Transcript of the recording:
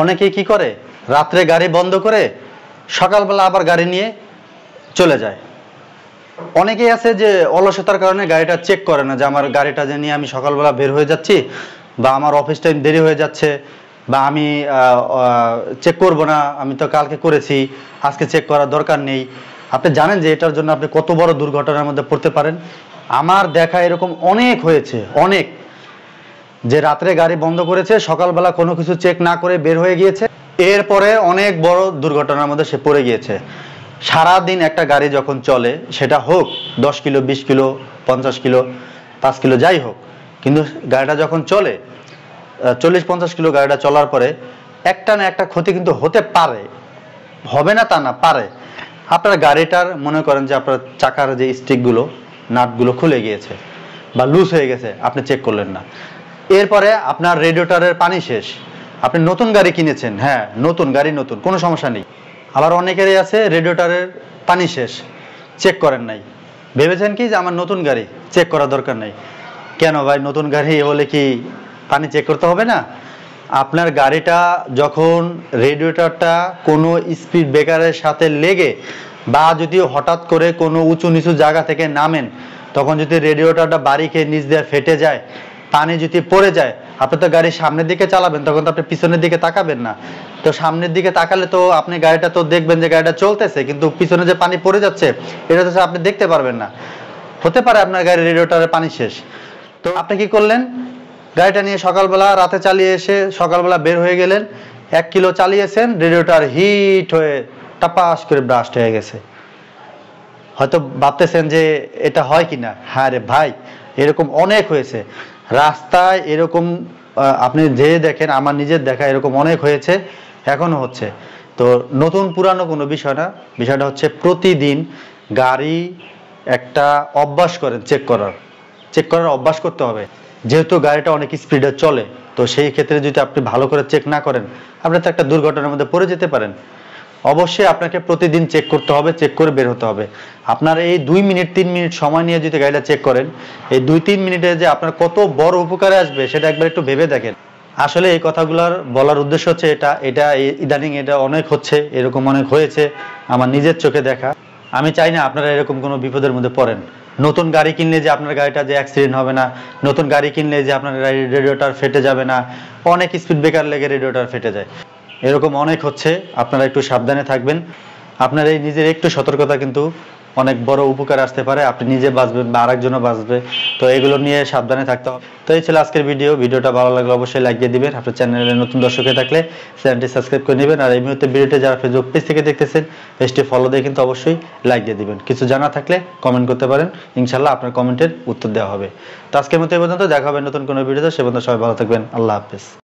অনেকে কি করে, রাত্রে গাড়ি বন্ধ করে সকালবেলা আবার গাড়ি নিয়ে চলে যায়। অনেকেই আছে যে অলসতার কারণে গাড়িটা চেক করে না, যে আমার গাড়িটা যে নিয়ে আমি সকালবেলা বের হয়ে যাচ্ছি, বা আমার অফিস টাইম দেরি হয়ে যাচ্ছে, বা আমি চেক করব না, আমি তো কালকে করেছি, আজকে চেক করার দরকার নেই। আপনি জানেন যে এটার জন্য আপনি কত বড় দুর্ঘটনার মধ্যে পড়তে পারেন। আমার দেখা এরকম অনেক হয়েছে, অনেক, যে রাত্রে গাড়ি বন্ধ করেছে, সকালবেলা কোনো কিছু চেক না করে বের হয়ে গিয়েছে, এরপরে অনেক বড় দুর্ঘটনার মধ্যে সে পড়ে গিয়েছে। সারাদিন একটা গাড়ি যখন চলে, সেটা হোক 10 কিলো, 20 কিলো, 50 কিলো, 5 কিলো, যাই হোক, কিন্তু গাড়িটা যখন চলে 40-50 কিলো গাড়িটা চলার পরে একটা না একটা ক্ষতি কিন্তু হতে পারে, হবে না তা না, পারে। আপনার গাড়িটার মনে করেন যে আপনার চাকার যে স্টিকগুলো, নাটগুলো খুলে গিয়েছে বা লুজ হয়ে গেছে, আপনি চেক করলেন না। এরপরে আপনার রেডিয়েটরের পানি শেষ, আপনি নতুন গাড়ি কিনেছেন, হ্যাঁ নতুন গাড়ি, নতুন, কোনো সমস্যা নেই। আবার অনেকেরই আছে রেডিয়েটরের পানি শেষ, চেক করেন নাই, ভেবেছেন কি যে আমার নতুন গাড়ি, চেক করার দরকার নেই। কেন ভাই, নতুন গাড়ি হলে কি পানি চেক করতে হবে না? আপনার গাড়িটা যখন রেডিয়েটরটা কোনো স্পিড ব্রেকারের সাথে লেগে, বা যদি হঠাৎ করে কোনো উঁচু নিচু জায়গা থেকে নামেন, তখন যদি রেডিয়েটরটা বাড়ি খেয়ে নিচ দিয়ে ফেটে যায়, পানি যদি পড়ে যায়, আপনি তো গাড়ি সামনের দিকে চালাবেন, তখন তো আপনি পিছনের দিকে তাকাবেন না। তো সামনের দিকে তাকালে তো আপনি গাড়িটা তো দেখবেন যে গাড়িটা চলতেছে, কিন্তু পিছনে যে পানি পড়ে যাচ্ছে এটা তো আপনি দেখতে পারবেন না। হতে পারে আপনার গাড়ির রেডিয়েটরে পানি শেষ, তো আপনি কি করলেন, গাড়িটা নিয়ে সকালবেলা রাতে চালিয়ে এসে সকালবেলা বের হয়ে গেলেন, 1 কিলো চালিয়েছেন, রেডিয়েটর হিট হয়ে টাপাস করে ব্রাস্ট হয়ে গেছে। হয়তো ভাবতেছেন যে এটা হয় কিনা, হ্যাঁ রে ভাই, এরকম অনেক হয়েছে রাস্তায়, এরকম আপনি যে দেখেন, আমার নিজের দেখা এরকম অনেক হয়েছে, এখনো হচ্ছে। তো নতুন পুরানো কোনো বিষয় না, বিষয়টা হচ্ছে প্রতিদিন গাড়ি একটা অভ্যাস করেন, চেক করার অভ্যাস করতে হবে। যেহেতু গাড়িটা অনেক স্পিডে চলে, তো সেই ক্ষেত্রে যদি আপনি ভালো করে চেক না করেন, আপনি তো একটা দুর্ঘটনার মধ্যে পড়ে যেতে পারেন। অবশ্যই আপনাকে প্রতিদিন চেক করতে হবে, চেক করে বের হতে হবে। আপনার এই 2 মিনিট 3 মিনিট সময় নিয়ে যদি গাড়িটা চেক করেন, এই 2-3 মিনিটে যে আপনার কত বড় উপকারে আসবে, সেটা একবার একটু ভেবে দেখেন। আসলে এই কথাগুলোর বলার উদ্দেশ্য হচ্ছে এটা ইদানিং এটা অনেক হচ্ছে, এরকম অনেক হয়েছে, আমার নিজের চোখে দেখা। আমি চাই না আপনারা এরকম কোনো বিপদের মধ্যে পড়েন। নতুন গাড়ি কিনলে যে আপনার গাড়িটা যে অ্যাক্সিডেন্ট হবে না, নতুন গাড়ি কিনলে যে আপনার গাড়ির রেডিয়েটর ফেটে যাবে না, অনেক স্পিড ব্রেকার লেগে রেডিয়েটর ফেটে যায়, এরকম অনেক হচ্ছে। আপনারা একটু সাবধানে থাকবেন। আপনার এই নিজের একটু সতর্কতা কিন্তু অনেক বড় উপকার আসতে পারে, আপনি নিজে বাঁচবেন বা আরেকজনও বাঁচবে। তো এগুলো নিয়ে সাবধানে থাকতে হবে। তো এই ছিল আজকের ভিডিওটা ভালো লাগলে অবশ্যই লাইক দিয়ে দিবেন। আপনার চ্যানেলে নতুন দর্শক হয়ে থাকলে চ্যানেলটি সাবস্ক্রাইব করে নেবেন। আর এই মুহূর্তে ভিডিওটি যারা ফেসবুক পেজ থেকে দেখতেছেন, পেজটি ফলো দিয়ে কিন্তু অবশ্যই লাইক দিয়ে দিবেন। কিছু জানা থাকলে কমেন্ট করতে পারেন, ইনশাল্লাহ আপনার কমেন্টের উত্তর দেওয়া হবে। তো আজকের মতো এই পর্যন্ত, দেখা হবে নতুন কোনো ভিডিওতে। সে পর্যন্ত সবাই ভালো থাকবেন। আল্লাহ হাফেজ।